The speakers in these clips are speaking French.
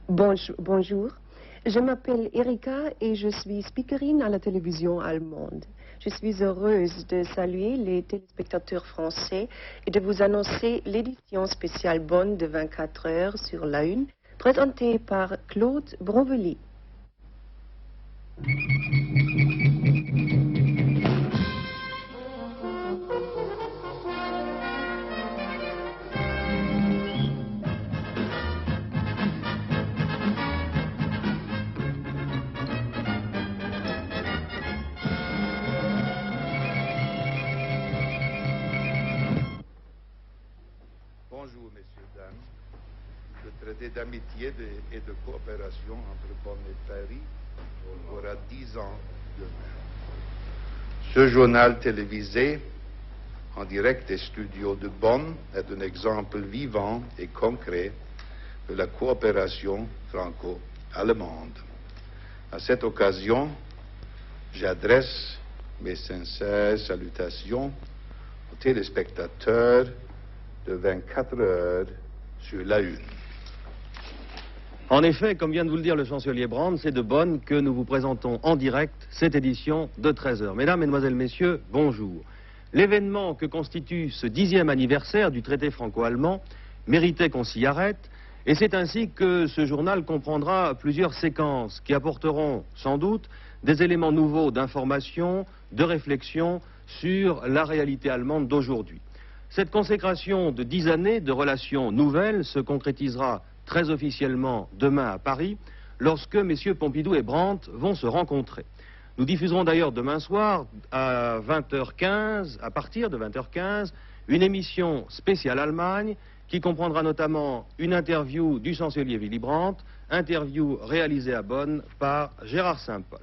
Bonjour, je m'appelle Erika et je suis speakerine à la télévision allemande. Je suis heureuse de saluer les téléspectateurs français et de vous annoncer l'édition spéciale Bonn de 24 heures sur la Une, présentée par Claude Brovelli. Bonjour, messieurs, dames. Le traité d'amitié et de coopération entre Bonn et Paris aura 10 ans demain. Ce journal télévisé, en direct des studios de Bonn, est un exemple vivant et concret de la coopération franco-allemande. À cette occasion, j'adresse mes sincères salutations aux téléspectateurs de 24 heures sur la Une. En effet, comme vient de vous le dire le chancelier Brandt, c'est de Bonn que nous vous présentons en direct cette édition de 13 heures. Mesdames, Mesdemoiselles, Messieurs, bonjour. L'événement que constitue ce 10e anniversaire du traité franco-allemand méritait qu'on s'y arrête, et c'est ainsi que ce journal comprendra plusieurs séquences qui apporteront sans doute des éléments nouveaux d'information, de réflexion sur la réalité allemande d'aujourd'hui. Cette consécration de 10 années de relations nouvelles se concrétisera très officiellement demain à Paris, lorsque messieurs Pompidou et Brandt vont se rencontrer. Nous diffuserons d'ailleurs demain soir à 20h15, à partir de 20h15, une émission spéciale Allemagne qui comprendra notamment une interview du chancelier Willy Brandt, interview réalisée à Bonn par Gérard Saint-Paul.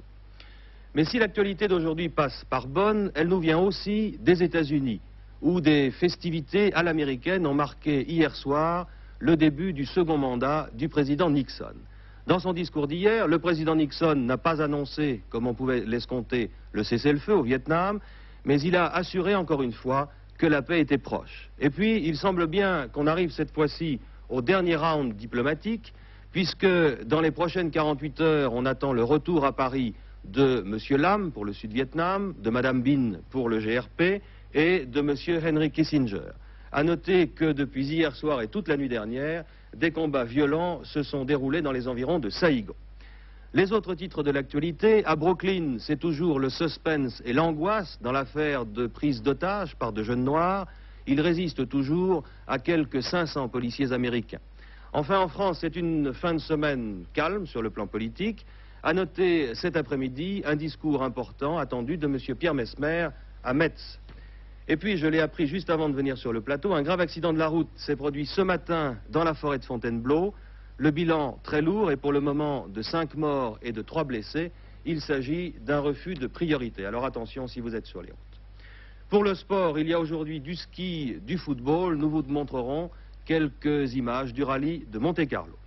Mais si l'actualité d'aujourd'hui passe par Bonn, elle nous vient aussi des États-Unis, où des festivités à l'américaine ont marqué hier soir le début du second mandat du président Nixon. Dans son discours d'hier, le président Nixon n'a pas annoncé, comme on pouvait l'escompter, le cessez-le-feu au Vietnam, mais il a assuré encore une fois que la paix était proche. Et puis, il semble bien qu'on arrive cette fois-ci au dernier round diplomatique, puisque dans les prochaines 48 heures, on attend le retour à Paris de M. Lam pour le Sud-Vietnam, de Mme Bin pour le GRP et de M. Henry Kissinger. À noter que depuis hier soir et toute la nuit dernière, des combats violents se sont déroulés dans les environs de Saïgon. Les autres titres de l'actualité, à Brooklyn, c'est toujours le suspense et l'angoisse dans l'affaire de prise d'otages par de jeunes noirs. Ils résistent toujours à quelques 500 policiers américains. Enfin, en France, c'est une fin de semaine calme sur le plan politique. À noter cet après-midi un discours important attendu de M. Pierre Messmer à Metz. Et puis, je l'ai appris juste avant de venir sur le plateau, un grave accident de la route s'est produit ce matin dans la forêt de Fontainebleau. Le bilan très lourd est pour le moment de 5 morts et de 3 blessés. Il s'agit d'un refus de priorité. Alors attention si vous êtes sur les routes. Pour le sport, il y a aujourd'hui du ski, du football. Nous vous montrerons quelques images du rallye de Monte-Carlo.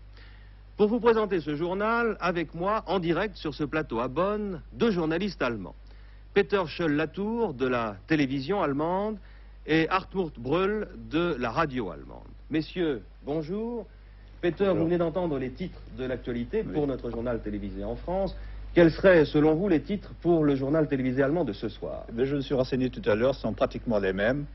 Pour vous présenter ce journal, avec moi, en direct sur ce plateau à Bonn, 2 journalistes allemands. Peter Schöll-Latour de la télévision allemande et Hartmut Bröll de la radio allemande. Messieurs, bonjour. Peter, bonjour. Vous venez d'entendre les titres de l'actualité pour notre journal télévisé en France. Quels seraient, selon vous, les titres pour le journal télévisé allemand de ce soir? Je me suis renseigné tout à l'heure, sont pratiquement les mêmes.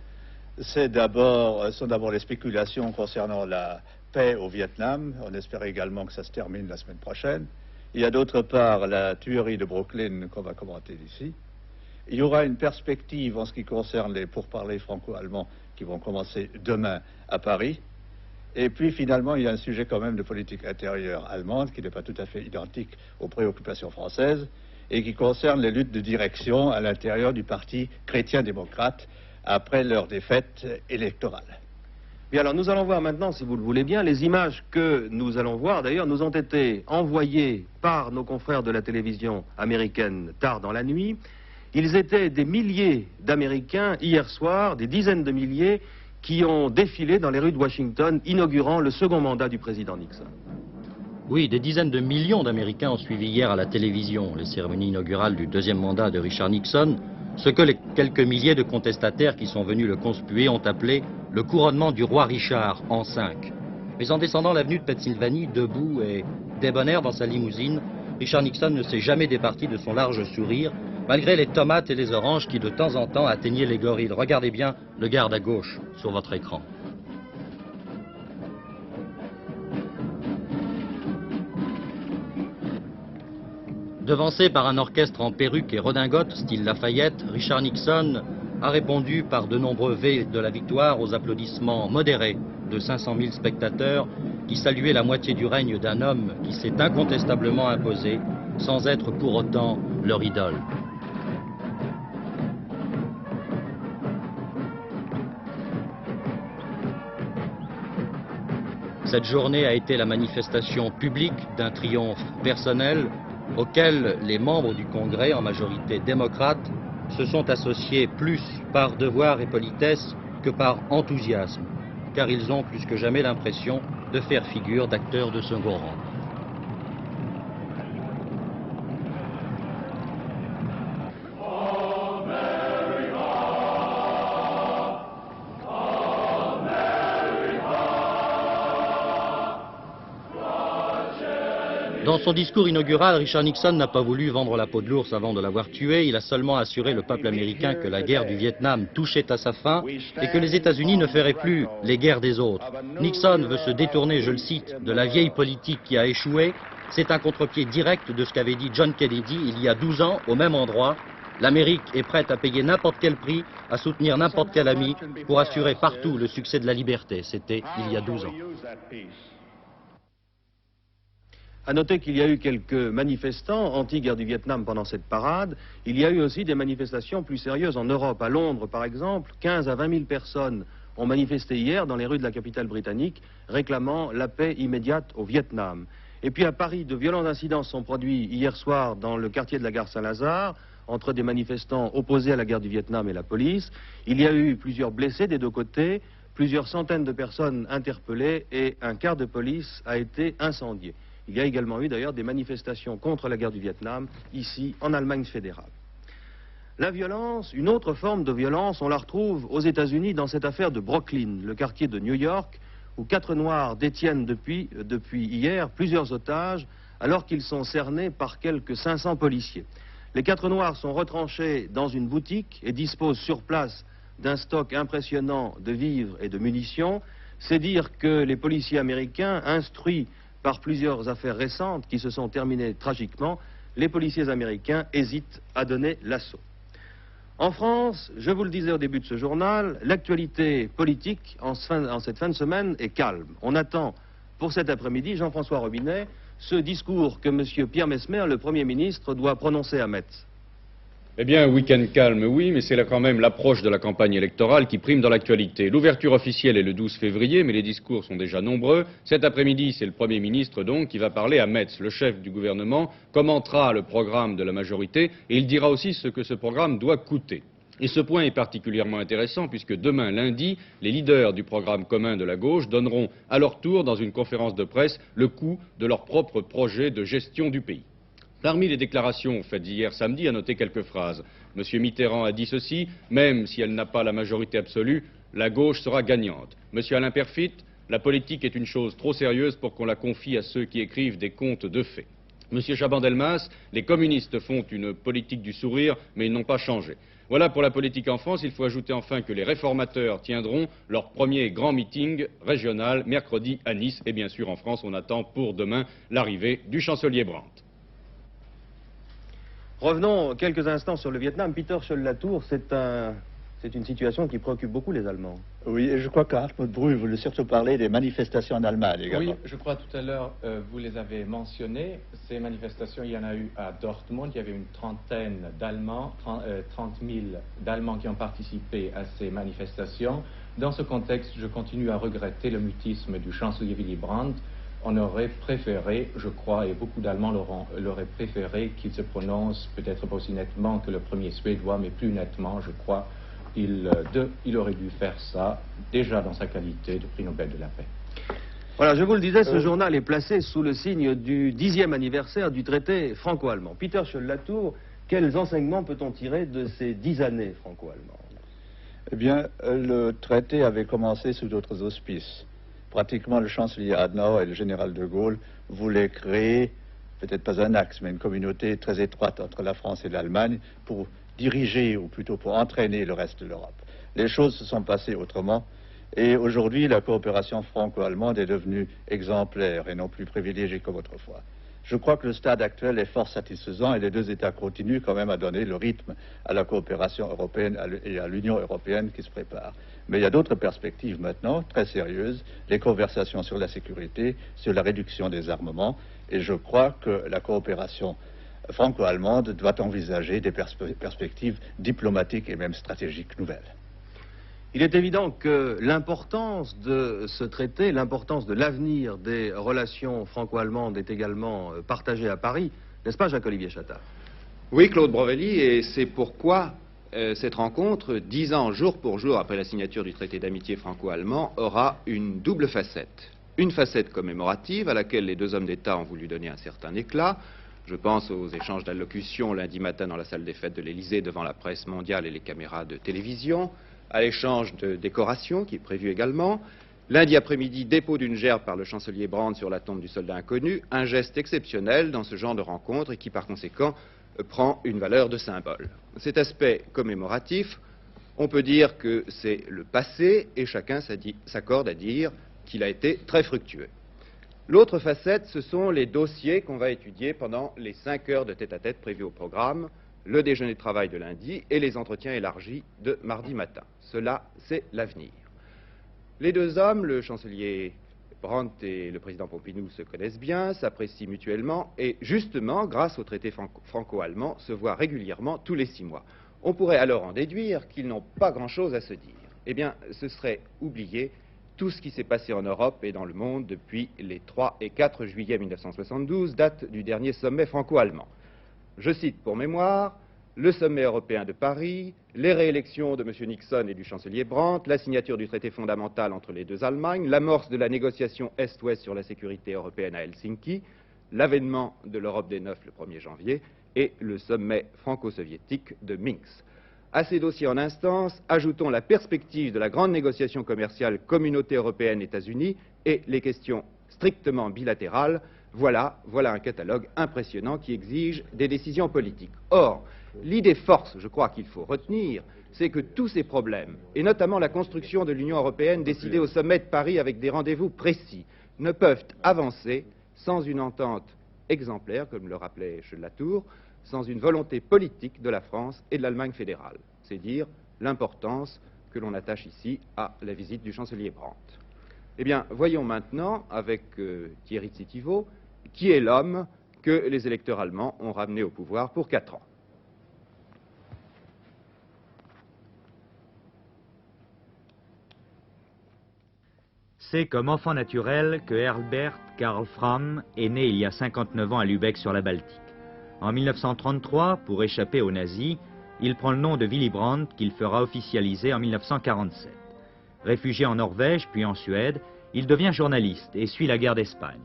Sont d'abord les spéculations concernant la paix au Vietnam. On espère également que ça se termine la semaine prochaine. Il y a d'autre part la tuerie de Brooklyn qu'on va commenter ici. Il y aura une perspective en ce qui concerne les pourparlers franco-allemands qui vont commencer demain à Paris. Et puis finalement, il y a un sujet quand même de politique intérieure allemande qui n'est pas tout à fait identique aux préoccupations françaises et qui concerne les luttes de direction à l'intérieur du parti chrétien-démocrate après leur défaite électorale. Bien, alors nous allons voir maintenant, si vous le voulez bien, les images que nous allons voir, d'ailleurs, nous ont été envoyées par nos confrères de la télévision américaine tard dans la nuit. Ils étaient des milliers d'Américains hier soir, des dizaines de milliers, qui ont défilé dans les rues de Washington, inaugurant le second mandat du président Nixon. Oui, des dizaines de millions d'Américains ont suivi hier à la télévision les cérémonies inaugurales du deuxième mandat de Richard Nixon, ce que les quelques milliers de contestataires qui sont venus le conspuer ont appelé le couronnement du roi Richard en 5. Mais en descendant l'avenue de Pennsylvanie, debout et débonnaire dans sa limousine, Richard Nixon ne s'est jamais départi de son large sourire, malgré les tomates et les oranges qui de temps en temps atteignaient les gorilles. Regardez bien le garde à gauche sur votre écran. Devancé par un orchestre en perruque et redingote, style Lafayette, Richard Nixon a répondu par de nombreux V de la victoire aux applaudissements modérés de 500 000 spectateurs qui saluaient la moitié du règne d'un homme qui s'est incontestablement imposé sans être pour autant leur idole. Cette journée a été la manifestation publique d'un triomphe personnel auquel les membres du Congrès, en majorité démocrate, se sont associés plus par devoir et politesse que par enthousiasme, car ils ont plus que jamais l'impression de faire figure d'acteurs de second rang. Dans son discours inaugural, Richard Nixon n'a pas voulu vendre la peau de l'ours avant de l'avoir tué. Il a seulement assuré le peuple américain que la guerre du Vietnam touchait à sa fin et que les États-Unis ne feraient plus les guerres des autres. Nixon veut se détourner, je le cite, de la vieille politique qui a échoué. C'est un contre-pied direct de ce qu'avait dit John Kennedy il y a 12 ans au même endroit. L'Amérique est prête à payer n'importe quel prix, à soutenir n'importe quel ami pour assurer partout le succès de la liberté. C'était il y a 12 ans. À noter qu'il y a eu quelques manifestants anti-guerre du Vietnam pendant cette parade. Il y a eu aussi des manifestations plus sérieuses en Europe. À Londres, par exemple, 15 à 20 000 personnes ont manifesté hier dans les rues de la capitale britannique, réclamant la paix immédiate au Vietnam. Et puis à Paris, de violents incidents se sont produits hier soir dans le quartier de la gare Saint-Lazare, entre des manifestants opposés à la guerre du Vietnam et la police. Il y a eu plusieurs blessés des deux côtés, plusieurs centaines de personnes interpellées et un car de police a été incendié. Il y a également eu d'ailleurs des manifestations contre la guerre du Vietnam, ici en Allemagne fédérale. La violence, une autre forme de violence, on la retrouve aux États-Unis dans cette affaire de Brooklyn, le quartier de New York, où 4 Noirs détiennent depuis hier plusieurs otages, alors qu'ils sont cernés par quelques 500 policiers. Les 4 Noirs sont retranchés dans une boutique et disposent sur place d'un stock impressionnant de vivres et de munitions. C'est dire que les policiers américains, instruits par plusieurs affaires récentes qui se sont terminées tragiquement, les policiers américains hésitent à donner l'assaut. En France, je vous le disais au début de ce journal, l'actualité politique en cette fin de semaine est calme. On attend pour cet après-midi, Jean-François Robinet, ce discours que M. Pierre Messmer, le Premier ministre, doit prononcer à Metz. Eh bien, un week-end calme, oui, mais c'est là quand même l'approche de la campagne électorale qui prime dans l'actualité. L'ouverture officielle est le 12 février, mais les discours sont déjà nombreux. Cet après-midi, c'est le Premier ministre, donc, qui va parler à Metz. Le chef du gouvernement commentera le programme de la majorité et il dira aussi ce que ce programme doit coûter. Et ce point est particulièrement intéressant puisque demain, lundi, les leaders du programme commun de la gauche donneront à leur tour, dans une conférence de presse, le coût de leur propre projet de gestion du pays. Parmi les déclarations faites hier samedi, à noter quelques phrases. M. Mitterrand a dit ceci, même si elle n'a pas la majorité absolue, la gauche sera gagnante. M. Alain Peyrefitte, la politique est une chose trop sérieuse pour qu'on la confie à ceux qui écrivent des contes de fées. M. Chaban-Delmas, les communistes font une politique du sourire, mais ils n'ont pas changé. Voilà pour la politique en France. Il faut ajouter enfin que les réformateurs tiendront leur premier grand meeting régional mercredi à Nice. Et bien sûr, en France, on attend pour demain l'arrivée du chancelier Brandt. Revenons quelques instants sur le Vietnam. Peter Scholl-Latour, c'est une situation qui préoccupe beaucoup les Allemands. Oui, et je crois qu'Hartmut Brühl voulait surtout parler des manifestations en Allemagne également. Oui, je crois tout à l'heure, vous les avez mentionnées. Ces manifestations, il y en a eu à Dortmund. Il y avait une trentaine d'Allemands, 30 000 d'Allemands qui ont participé à ces manifestations. Dans ce contexte, je continue à regretter le mutisme du chancelier Willy Brandt. On aurait préféré, je crois, et beaucoup d'Allemands l'auraient préféré, qu'il se prononce peut-être pas aussi nettement que le premier Suédois, mais plus nettement, je crois. Il aurait dû faire ça, déjà dans sa qualité de prix Nobel de la paix. Voilà, je vous le disais, ce journal est placé sous le signe du 10e anniversaire du traité franco-allemand. Peter Scholl-Latour, quels enseignements peut-on tirer de ces 10 années franco-allemandes? Eh bien, le traité avait commencé sous d'autres auspices. pratiquement le chancelier Adenauer et le général de Gaulle voulaient créer, peut-être pas un axe, mais une communauté très étroite entre la France et l'Allemagne pour diriger, ou plutôt pour entraîner le reste de l'Europe. Les choses se sont passées autrement, et aujourd'hui, la coopération franco-allemande est devenue exemplaire et non plus privilégiée comme autrefois. Je crois que le stade actuel est fort satisfaisant et les deux États continuent quand même à donner le rythme à la coopération européenne et à l'Union européenne qui se prépare. Mais il y a d'autres perspectives maintenant, très sérieuses, les conversations sur la sécurité, sur la réduction des armements, et je crois que la coopération franco-allemande doit envisager des perspectives diplomatiques et même stratégiques nouvelles. Il est évident que l'importance de ce traité, l'importance de l'avenir des relations franco-allemandes est également partagée à Paris, n'est-ce pas Jacques-Olivier Chattard? Oui, Claude Brovelli, et c'est pourquoi cette rencontre, 10 ans jour pour jour après la signature du traité d'amitié franco-allemand, aura une double facette. Une facette commémorative à laquelle les deux hommes d'État ont voulu donner un certain éclat. Je pense aux échanges d'allocutions lundi matin dans la salle des fêtes de l'Élysée devant la presse mondiale et les caméras de télévision, à l'échange de décorations qui est prévu également. Lundi après-midi, dépôt d'une gerbe par le chancelier Brandt sur la tombe du soldat inconnu, un geste exceptionnel dans ce genre de rencontre et qui par conséquent prend une valeur de symbole. Cet aspect commémoratif, on peut dire que c'est le passé et chacun s'accorde à dire qu'il a été très fructueux. L'autre facette, ce sont les dossiers qu'on va étudier pendant les 5 heures de tête-à-tête prévues au programme, le déjeuner de travail de lundi et les entretiens élargis de mardi matin. Cela, c'est l'avenir. Les deux hommes, le chancelier Brandt et le président Pompidou, se connaissent bien, s'apprécient mutuellement et, justement, grâce au traité franco-allemand, se voient régulièrement tous les 6 mois. On pourrait alors en déduire qu'ils n'ont pas grand-chose à se dire. Eh bien, ce serait oublier tout ce qui s'est passé en Europe et dans le monde depuis les 3 et 4 juillet 1972, date du dernier sommet franco-allemand. Je cite pour mémoire le sommet européen de Paris, les réélections de M. Nixon et du chancelier Brandt, la signature du traité fondamental entre les deux Allemagnes, l'amorce de la négociation Est-Ouest sur la sécurité européenne à Helsinki, l'avènement de l'Europe des 9 le 1er janvier et le sommet franco-soviétique de Minsk. À ces dossiers en instance, ajoutons la perspective de la grande négociation commerciale Communauté européenne-États-Unis et les questions strictement bilatérales. Voilà un catalogue impressionnant qui exige des décisions politiques. Or, l'idée force, je crois qu'il faut retenir, c'est que tous ces problèmes, et notamment la construction de l'Union européenne décidée au sommet de Paris avec des rendez-vous précis, ne peuvent avancer sans une entente exemplaire, comme le rappelait Latour, sans une volonté politique de la France et de l'Allemagne fédérale. C'est dire l'importance que l'on attache ici à la visite du chancelier Brandt. Eh bien, voyons maintenant, avec Thierry Tsitivo, qui est l'homme que les électeurs allemands ont ramené au pouvoir pour 4 ans. C'est comme enfant naturel que Herbert Karl Fram est né il y a 59 ans à Lübeck sur la Baltique. En 1933, pour échapper aux nazis, il prend le nom de Willy Brandt qu'il fera officialiser en 1947. Réfugié en Norvège puis en Suède, il devient journaliste et suit la guerre d'Espagne.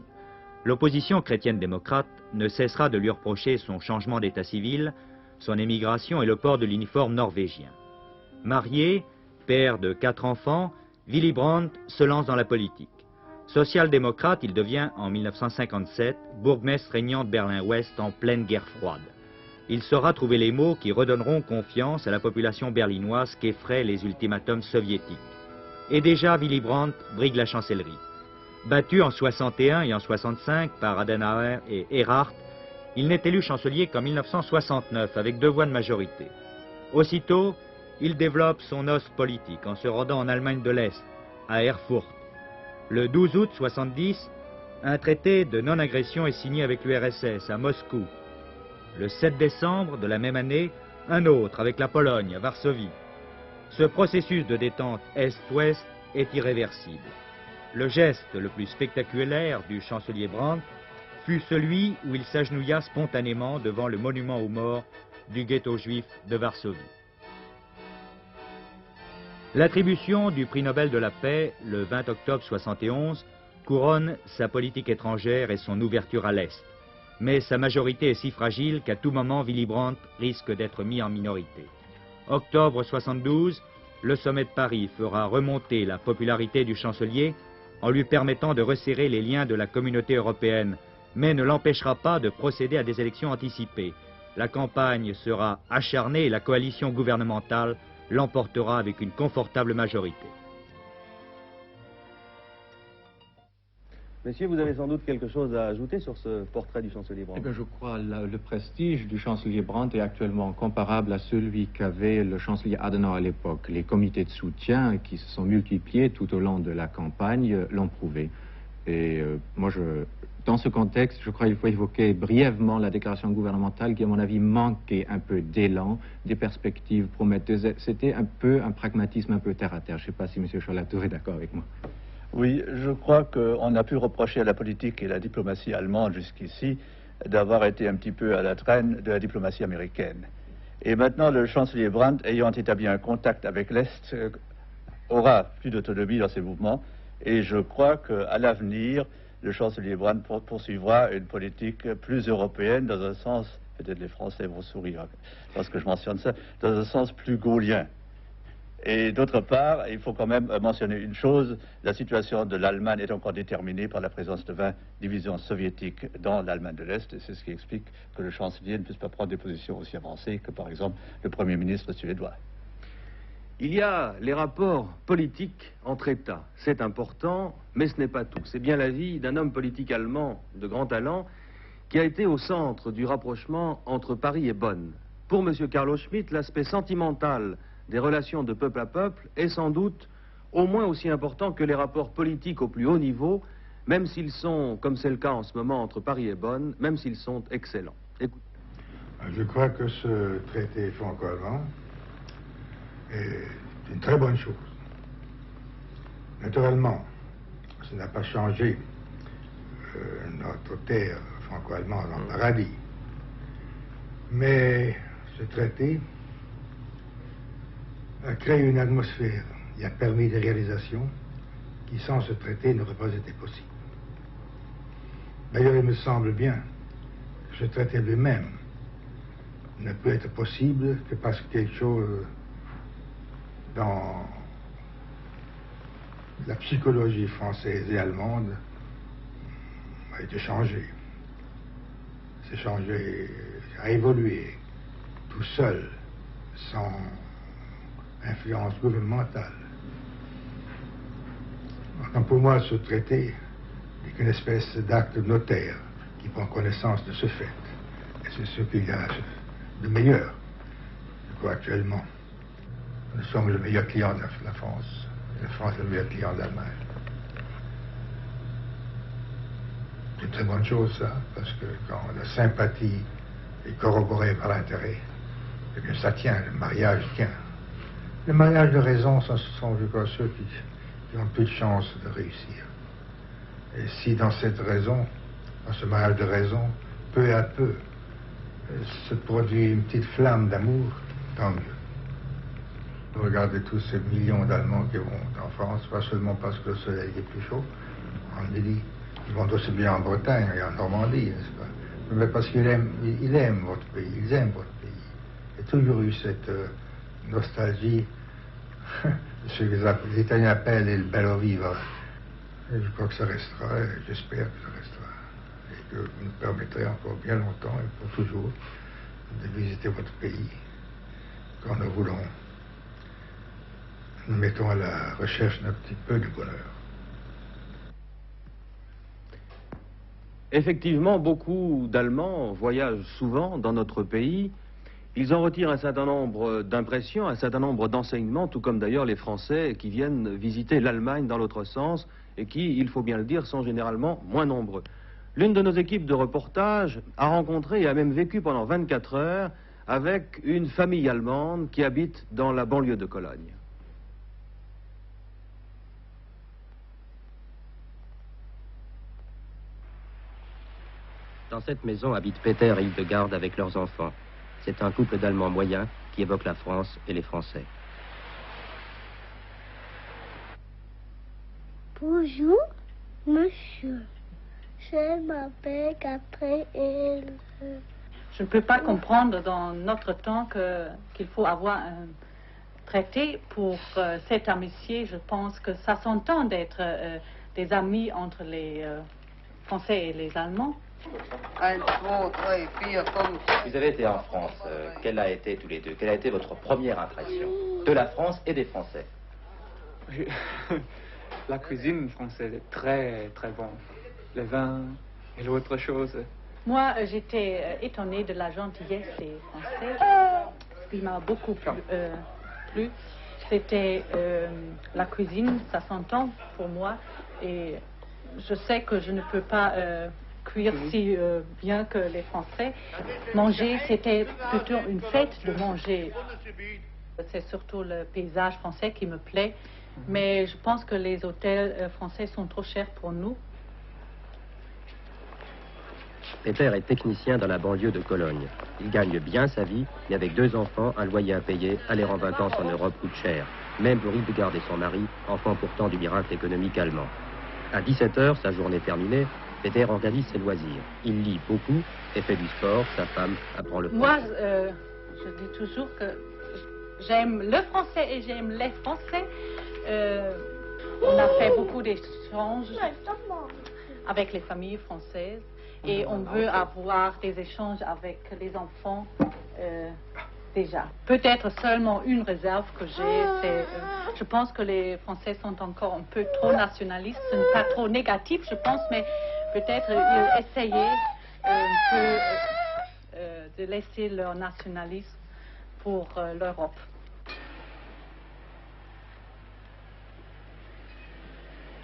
L'opposition chrétienne-démocrate ne cessera de lui reprocher son changement d'état civil, son émigration et le port de l'uniforme norvégien. Marié, père de 4 enfants, Willy Brandt se lance dans la politique. Social-démocrate, il devient en 1957 bourgmestre régnant de Berlin-Ouest en pleine guerre froide. Il saura trouver les mots qui redonneront confiance à la population berlinoise qu'effraient les ultimatums soviétiques. Et déjà, Willy Brandt brigue la chancellerie. Battu en 61 et en 65 par Adenauer et Erhard, il n'est élu chancelier qu'en 1969 avec 2 voix de majorité. Aussitôt, il développe son os politique en se rendant en Allemagne de l'Est, à Erfurt. Le 12 août 70, un traité de non-agression est signé avec l'URSS à Moscou. Le 7 décembre de la même année, un autre avec la Pologne à Varsovie. Ce processus de détente Est-Ouest est irréversible. Le geste le plus spectaculaire du chancelier Brandt fut celui où il s'agenouilla spontanément devant le monument aux morts du ghetto juif de Varsovie. L'attribution du prix Nobel de la paix, le 20 octobre 71, couronne sa politique étrangère et son ouverture à l'Est. Mais sa majorité est si fragile qu'à tout moment, Willy Brandt risque d'être mis en minorité. Octobre 72, le sommet de Paris fera remonter la popularité du chancelier en lui permettant de resserrer les liens de la communauté européenne, mais ne l'empêchera pas de procéder à des élections anticipées. La campagne sera acharnée et la coalition gouvernementale l'emportera avec une confortable majorité. Messieurs, vous avez sans doute quelque chose à ajouter sur ce portrait du chancelier Brandt. Eh bien, je crois que le prestige du chancelier Brandt est actuellement comparable à celui qu'avait le chancelier Adenauer à l'époque. Les comités de soutien qui se sont multipliés tout au long de la campagne l'ont prouvé. Et dans ce contexte, je crois qu'il faut évoquer brièvement la déclaration gouvernementale qui, à mon avis, manquait un peu d'élan, des perspectives prometteuses. C'était un peu un pragmatisme un peu terre à terre. Je ne sais pas si M. Scholl-Latour est d'accord avec moi. Oui, je crois qu'on a pu reprocher à la politique et à la diplomatie allemande jusqu'ici d'avoir été un petit peu à la traîne de la diplomatie américaine. Et maintenant, le chancelier Brandt, ayant établi un contact avec l'Est, aura plus d'autonomie dans ses mouvements. Et je crois qu'à l'avenir, le chancelier Brandt poursuivra une politique plus européenne, dans un sens, peut-être les Français vont sourire lorsque je mentionne ça, dans un sens plus gaullien. Et d'autre part, il faut quand même mentionner une chose, la situation de l'Allemagne est encore déterminée par la présence de 20 divisions soviétiques dans l'Allemagne de l'Est, et c'est ce qui explique que le chancelier ne puisse pas prendre des positions aussi avancées que, par exemple, le Premier ministre suédois. Il y a les rapports politiques entre États. C'est important, mais ce n'est pas tout. C'est bien l'avis d'un homme politique allemand de grand talent qui a été au centre du rapprochement entre Paris et Bonn. Pour M. Carlo Schmitt, l'aspect sentimental des relations de peuple à peuple est sans doute au moins aussi important que les rapports politiques au plus haut niveau, même s'ils sont, comme c'est le cas en ce moment entre Paris et Bonn, même s'ils sont excellents. Écoutez. Je crois que ce traité franco-allemand est une très bonne chose. Naturellement, ça n'a pas changé notre terre franco-allemande en paradis. Mais ce traité a créé une atmosphère et a permis des réalisations qui, sans ce traité, n'auraient pas été possibles. D'ailleurs, il me semble bien que ce traité lui-même ne peut être possible que parce que quelque chose dans la psychologie française et allemande a été changé. C'est changé, a évolué tout seul, sans influence gouvernementale. Donc pour moi, ce traité n'est qu'une espèce d'acte notaire qui prend connaissance de ce fait. Et c'est ce qu'il y a de meilleur, je crois, actuellement. Nous sommes le meilleur client de la France. Et la France est le meilleur client de l'Allemagne. C'est une très bonne chose, ça, parce que quand la sympathie est corroborée par l'intérêt, eh bien, ça tient, le mariage tient. Les mariages de raison, ce sont, je crois, ceux qui ont plus de chances de réussir. Et si dans cette raison, dans ce mariage de raison, peu à peu, se produit une petite flamme d'amour, tant mieux. Regardez tous ces millions d'Allemands qui vont en France, pas seulement parce que le soleil est plus chaud, en Midi, ils vont aussi bien en Bretagne et en Normandie, n'est-ce pas? Mais parce qu'ils aiment, ils aiment votre pays, ils aiment votre pays. Il y a toujours eu cette nostalgie, ce que les Italiens appellent il bello vivere. Et je crois que ça restera, et j'espère que ça restera. Et que vous nous permettrez encore bien longtemps et pour toujours de visiter votre pays quand nous voulons. Nous mettons à la recherche d'un petit peu de bonheur. Effectivement, beaucoup d'Allemands voyagent souvent dans notre pays. Ils en retirent un certain nombre d'impressions, un certain nombre d'enseignements, tout comme d'ailleurs les Français qui viennent visiter l'Allemagne dans l'autre sens et qui, il faut bien le dire, sont généralement moins nombreux. L'une de nos équipes de reportage a rencontré et a même vécu pendant 24 heures avec une famille allemande qui habite dans la banlieue de Cologne. Dans cette maison habitent Peter et Hildegard avec leurs enfants. C'est un couple d'Allemands moyens qui évoque la France et les Français. Bonjour, monsieur. Je m'appelle Catherine. Je ne peux pas comprendre dans notre temps qu'il faut avoir un traité pour cette amitié. Je pense que ça s'entend d'être des amis entre les Français et les Allemands. Vous avez été en France. Quelle a été tous les deux? Quelle a été votre première impression de la France et des Français? La cuisine française est très très bonne. Le vin et l'autre chose. Moi, j'étais étonnée de la gentillesse des Français. Ce qui m'a beaucoup plu, c'était la cuisine, ça s'entend pour moi. Et je sais que je ne peux pas cuire si bien que les Français. Manger, c'était plutôt une fête de manger. C'est surtout le paysage français qui me plaît. Mais je pense que les hôtels français sont trop chers pour nous. Peter est technicien dans la banlieue de Cologne. Il gagne bien sa vie, mais avec 2 enfants, un loyer à payer, aller en vacances en Europe coûte cher. Même pour Hildegard et son mari, enfant pourtant du miracle économique allemand. À 17h, sa journée terminée, Peter organise ses loisirs. Il lit beaucoup et fait du sport. Sa femme apprend le français. Moi, je dis toujours que j'aime le français et j'aime les Français. On a fait beaucoup d'échanges avec les familles françaises et on veut avoir des échanges avec les enfants déjà. Peut-être seulement une réserve que j'ai, c'est je pense que les Français sont encore un peu trop nationalistes. Ce n'est pas trop négatif, je pense, mais peut-être essayer un peu de laisser leur nationalisme pour l'Europe.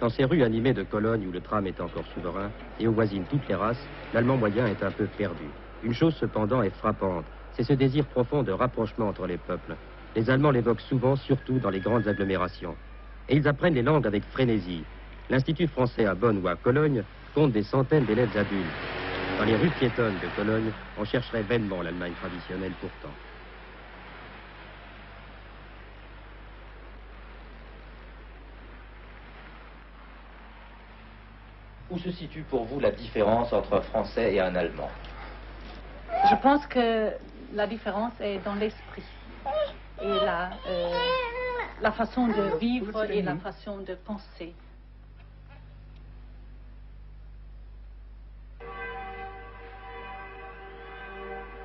Dans ces rues animées de Cologne où le tram est encore souverain et où voisinent toutes les races, l'allemand moyen est un peu perdu. Une chose cependant est frappante, c'est ce désir profond de rapprochement entre les peuples. Les Allemands l'évoquent souvent, surtout dans les grandes agglomérations. Et ils apprennent les langues avec frénésie. L'Institut français à Bonn ou à Cologne compte des centaines d'élèves adultes. Dans les rues piétonnes de Cologne, on chercherait vainement l'Allemagne traditionnelle pourtant. Où se situe pour vous la différence entre un Français et un Allemand? Je pense que la différence est dans l'esprit et la façon de vivre et la façon de penser.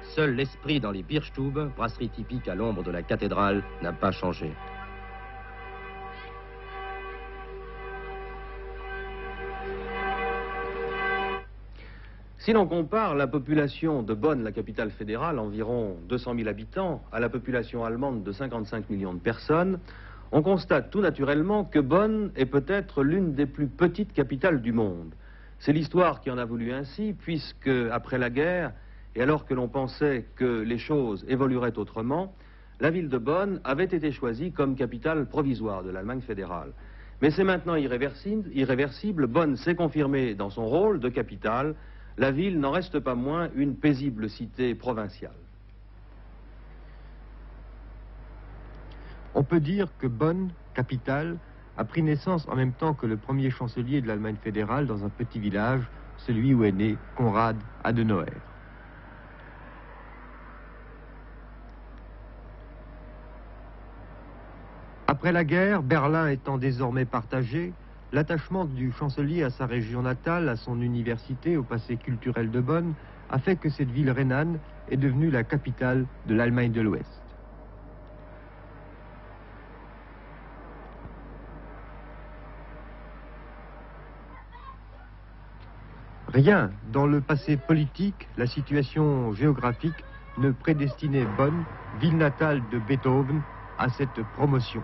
Seul l'esprit dans les Bierstube, brasserie typique à l'ombre de la cathédrale, n'a pas changé. Si l'on compare la population de Bonn, la capitale fédérale, environ 200 000 habitants, à la population allemande de 55 millions de personnes, on constate tout naturellement que Bonn est peut-être l'une des plus petites capitales du monde. C'est l'histoire qui en a voulu ainsi, puisque après la guerre, et alors que l'on pensait que les choses évolueraient autrement, la ville de Bonn avait été choisie comme capitale provisoire de l'Allemagne fédérale. Mais c'est maintenant irréversible, Bonn s'est confirmée dans son rôle de capitale. La ville n'en reste pas moins une paisible cité provinciale. On peut dire que Bonn, capitale, a pris naissance en même temps que le premier chancelier de l'Allemagne fédérale dans un petit village, celui où est né Konrad Adenauer. Après la guerre, Berlin étant désormais partagé, l'attachement du chancelier à sa région natale, à son université, au passé culturel de Bonn, a fait que cette ville rhénane est devenue la capitale de l'Allemagne de l'Ouest. Rien dans le passé politique, la situation géographique ne prédestinait Bonn, ville natale de Beethoven, à cette promotion.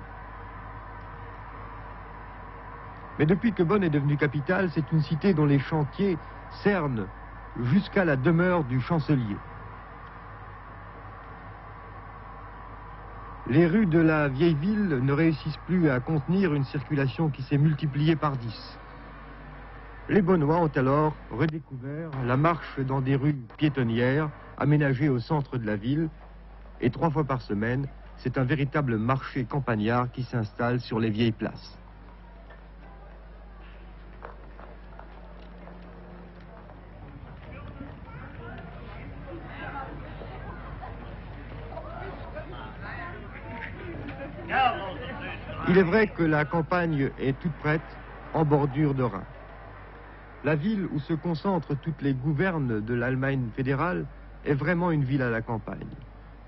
Mais depuis que Bonn est devenue capitale, c'est une cité dont les chantiers cernent jusqu'à la demeure du chancelier. Les rues de la vieille ville ne réussissent plus à contenir une circulation qui s'est multipliée par 10. Les Bonnois ont alors redécouvert la marche dans des rues piétonnières aménagées au centre de la ville, et 3 fois par semaine, c'est un véritable marché campagnard qui s'installe sur les vieilles places. Il est vrai que la campagne est toute prête, en bordure de Rhin. La ville où se concentrent toutes les gouvernes de l'Allemagne fédérale est vraiment une ville à la campagne.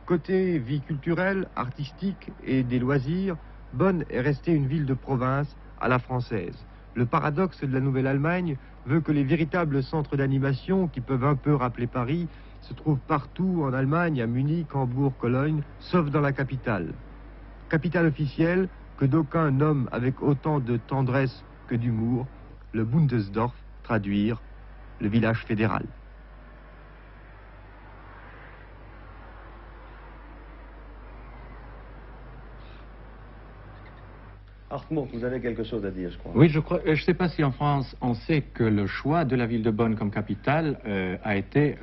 Côté vie culturelle, artistique et des loisirs, Bonn est restée une ville de province à la française. Le paradoxe de la Nouvelle-Allemagne veut que les véritables centres d'animation, qui peuvent un peu rappeler Paris, se trouvent partout en Allemagne, à Munich, Hambourg, Cologne, sauf dans la capitale. Capitale officielle que d'aucuns nomment avec autant de tendresse que d'humour, le Bundesdorf, traduire le village fédéral. Hartmut, vous avez quelque chose à dire, je crois. Oui, je crois. Je ne sais pas si en France, on sait que le choix de la ville de Bonn comme capitale a été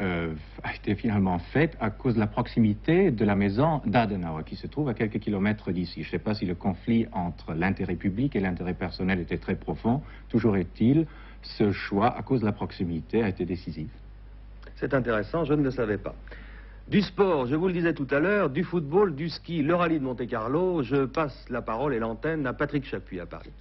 finalement fait à cause de la proximité de la maison d'Adenauer, qui se trouve à quelques kilomètres d'ici. Je ne sais pas si le conflit entre l'intérêt public et l'intérêt personnel était très profond. Toujours est-il, ce choix, à cause de la proximité, a été décisif. C'est intéressant, je ne le savais pas. Du sport, je vous le disais tout à l'heure, du football, du ski, le rallye de Monte-Carlo, je passe la parole et l'antenne à Patrick Chapuis à Paris.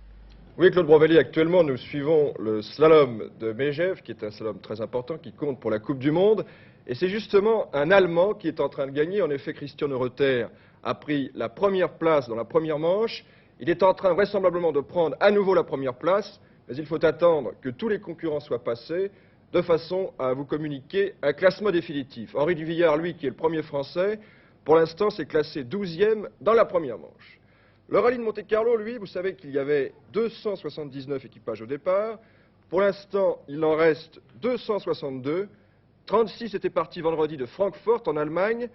Oui, Claude Brovelli, actuellement nous suivons le slalom de Megève, qui est un slalom très important, qui compte pour la Coupe du Monde. Et c'est justement un Allemand qui est en train de gagner. En effet, Christian Reuter a pris la première place dans la première manche. Il est en train vraisemblablement de prendre à nouveau la première place, mais il faut attendre que tous les concurrents soient passés, de façon à vous communiquer un classement définitif. Henri Duvillard, lui, qui est le premier Français, pour l'instant, s'est classé 12e dans la première manche. Le rallye de Monte-Carlo, lui, vous savez qu'il y avait 279 équipages au départ. Pour l'instant, il en reste 262. 36 étaient partis vendredi de Francfort, en Allemagne.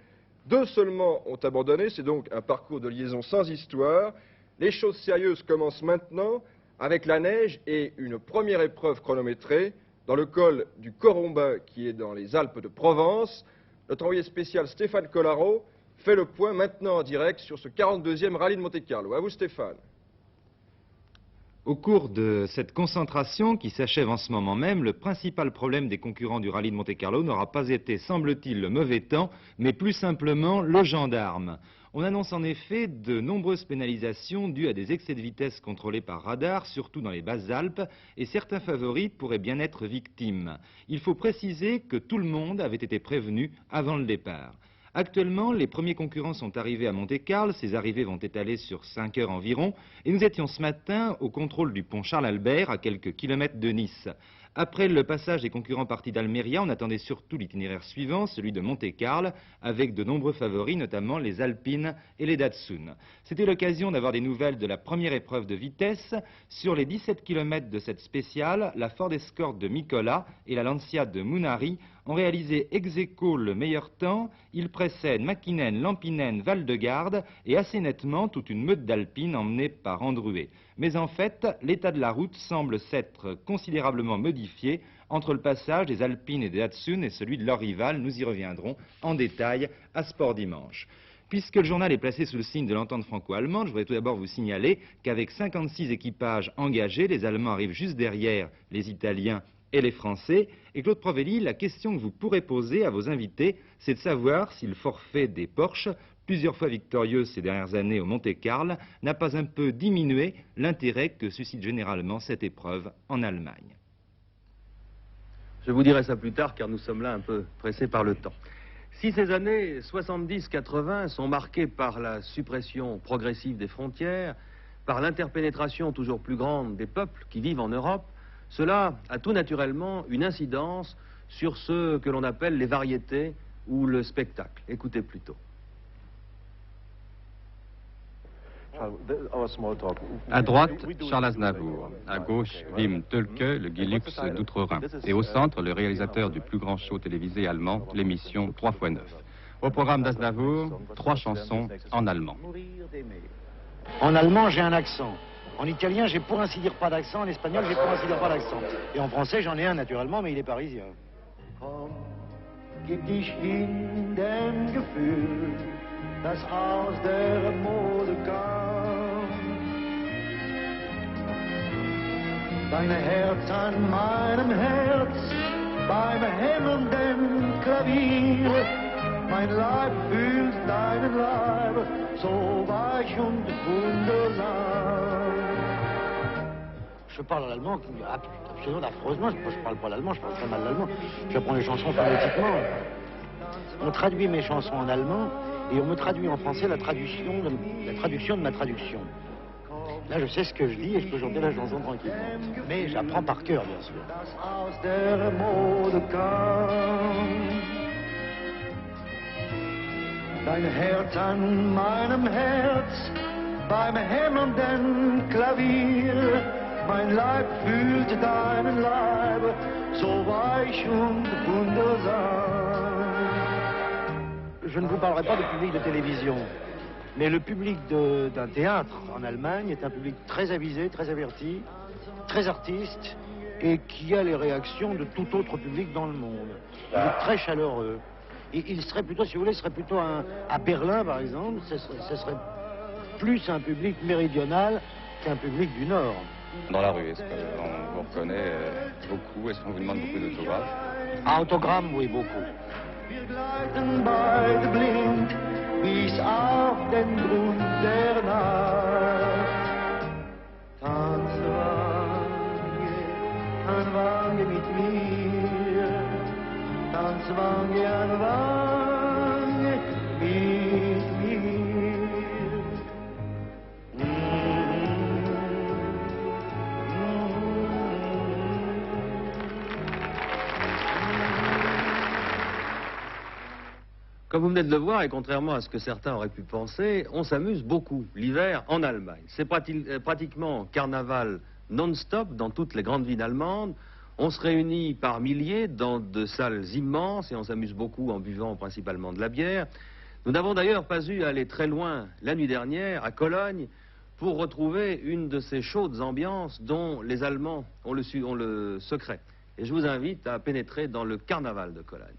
2 seulement ont abandonné. C'est donc un parcours de liaison sans histoire. Les choses sérieuses commencent maintenant avec la neige et une première épreuve chronométrée dans le col du Coromba, qui est dans les Alpes de Provence. Notre envoyé spécial Stéphane Collaro fait le point maintenant en direct sur ce 42e rallye de Monte-Carlo. À vous, Stéphane. Au cours de cette concentration qui s'achève en ce moment même, le principal problème des concurrents du rallye de Monte-Carlo n'aura pas été, semble-t-il, le mauvais temps, mais plus simplement le gendarme. On annonce en effet de nombreuses pénalisations dues à des excès de vitesse contrôlés par radar, surtout dans les Basses-Alpes, et certains favoris pourraient bien être victimes. Il faut préciser que tout le monde avait été prévenu avant le départ. Actuellement, les premiers concurrents sont arrivés à Monte-Carlo, ces arrivées vont étaler sur 5 heures environ, et nous étions ce matin au contrôle du pont Charles-Albert, à quelques kilomètres de Nice. Après le passage des concurrents partis d'Almeria, on attendait surtout l'itinéraire suivant, celui de Monte-Carlo, avec de nombreux favoris, notamment les Alpines et les Datsun. C'était l'occasion d'avoir des nouvelles de la première épreuve de vitesse. Sur les 17 km de cette spéciale, la Ford Escort de Mikola et la Lancia de Munari ont réalisé ex aequo le meilleur temps. Ils précèdent Mäkinen, Lampinen, Val-de-Garde et assez nettement toute une meute d'Alpines emmenée par Andruet. Mais en fait, l'état de la route semble s'être considérablement modifié entre le passage des Alpines et des Datsun et celui de leur rival. Nous y reviendrons en détail à Sport Dimanche. Puisque le journal est placé sous le signe de l'entente franco-allemande, je voudrais tout d'abord vous signaler qu'avec 56 équipages engagés, les Allemands arrivent juste derrière les Italiens et les Français. Et Claude Provelli, la question que vous pourrez poser à vos invités, c'est de savoir si le forfait des Porsche, plusieurs fois victorieuse ces dernières années au Monte-Carlo, n'a pas un peu diminué l'intérêt que suscite généralement cette épreuve en Allemagne. Je vous dirai ça plus tard, car nous sommes là un peu pressés par le temps. Si ces années 70-80 sont marquées par la suppression progressive des frontières, par l'interpénétration toujours plus grande des peuples qui vivent en Europe, cela a tout naturellement une incidence sur ce que l'on appelle les variétés ou le spectacle. Écoutez plutôt. À droite, Charles Aznavour. À gauche, Wim Tölke, le Guilux d'Outre-Rhin. Et au centre, le réalisateur du plus grand show télévisé allemand, l'émission 3x9. Au programme d'Aznavour, 3 chansons en allemand. En allemand, j'ai un accent. En italien, j'ai pour ainsi dire pas d'accent. En espagnol, j'ai pour ainsi dire pas d'accent. Et en français, j'en ai un naturellement, mais il est parisien. Gib dich in dem Gefühl, das aus der Mode kam. Dein Herz an meinem Herz, beim hämmernden Klavier. Mein Leib fühlt deinen Leib, so weich und wundersam. je parle l'allemand absolument affreusement. Je parle pas l'allemand, je parle très mal l'allemand. J'apprends les chansons phonétiquement. On traduit mes chansons en allemand et on me traduit en français la traduction de ma traduction. Là, je sais ce que je dis et je peux chanter la chanson tranquillement. Mais j'apprends par cœur, bien sûr. Dein Herz an meinem Herz, beim hämmernden Klavier, mein Leib fühlt deinen Leib, so weich und wundersam. Je ne vous parlerai pas du public de télévision, mais le public d'un théâtre en Allemagne est un public très avisé, très averti, très artiste, et qui a les réactions de tout autre public dans le monde. Il est très chaleureux. Et il serait plutôt, si vous voulez, serait plutôt à Berlin, par exemple, ce serait plus un public méridional qu'un public du Nord. Dans la rue, est-ce qu'on vous reconnaît beaucoup? Est-ce qu'on vous demande beaucoup d'autographes? À autogramme, oui, beaucoup. Wir gleiten beide blind bis auf den Grund der Nacht. Tanze an Wange mit mir, tanze Wange an Wange mit mir. Comme vous venez de le voir, et contrairement à ce que certains auraient pu penser, on s'amuse beaucoup l'hiver en Allemagne. C'est pratiquement carnaval non-stop dans toutes les grandes villes allemandes. On se réunit par milliers dans de salles immenses et on s'amuse beaucoup en buvant principalement de la bière. Nous n'avons d'ailleurs pas eu à aller très loin la nuit dernière, à Cologne, pour retrouver une de ces chaudes ambiances dont les Allemands ont le secret. Et je vous invite à pénétrer dans le carnaval de Cologne.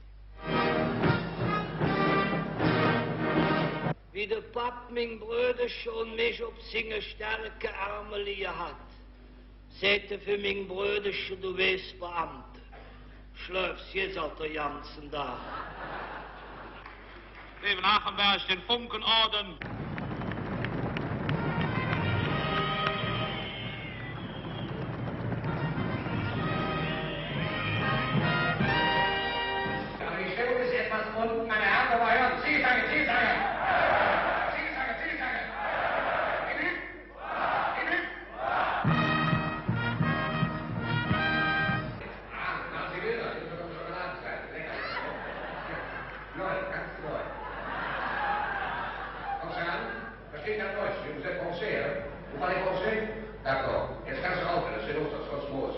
Wie der Pap mein Bruder schon mich auf seine starke Arme liegen hat, seht für mein Bruder schon du weißt Beamte, schläfst jetzt auf der ganzen Tag. Neben Achenberg den Funkenorden. Die Stimme ist etwas unten, meine Herren, aber hören, Zielzange, Zielzange! D'accord. Jetzt kannst du aufhören, das wird uns das Kosmos.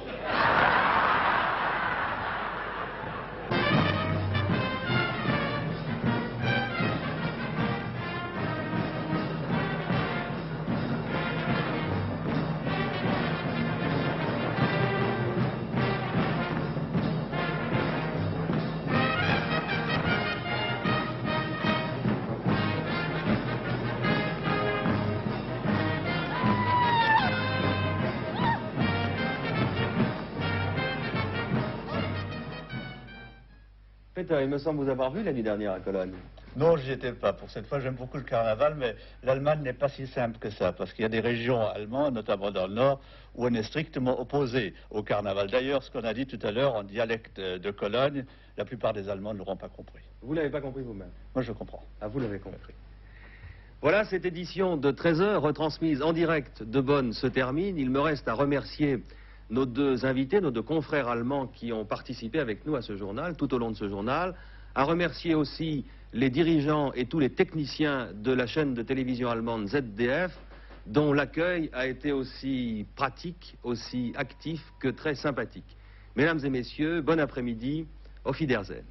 Peter, il me semble vous avoir vu la nuit dernière à Cologne. Non, j'y étais pas. Pour cette fois, j'aime beaucoup le carnaval, mais l'Allemagne n'est pas si simple que ça, parce qu'il y a des régions allemandes, notamment dans le nord, où on est strictement opposé au carnaval. D'ailleurs, ce qu'on a dit tout à l'heure en dialecte de Cologne, la plupart des Allemands ne l'auront pas compris. Vous l'avez pas compris vous-même? Moi, je comprends. Ah, vous l'avez compris. Voilà, cette édition de 13h, retransmise en direct de Bonn, se termine. Il me reste à remercier nos deux invités, nos deux confrères allemands qui ont participé avec nous à ce journal, tout au long de ce journal, à remercier aussi les dirigeants et tous les techniciens de la chaîne de télévision allemande ZDF, dont l'accueil a été aussi pratique, aussi actif que très sympathique. Mesdames et messieurs, bon après-midi, auf Wiedersehen.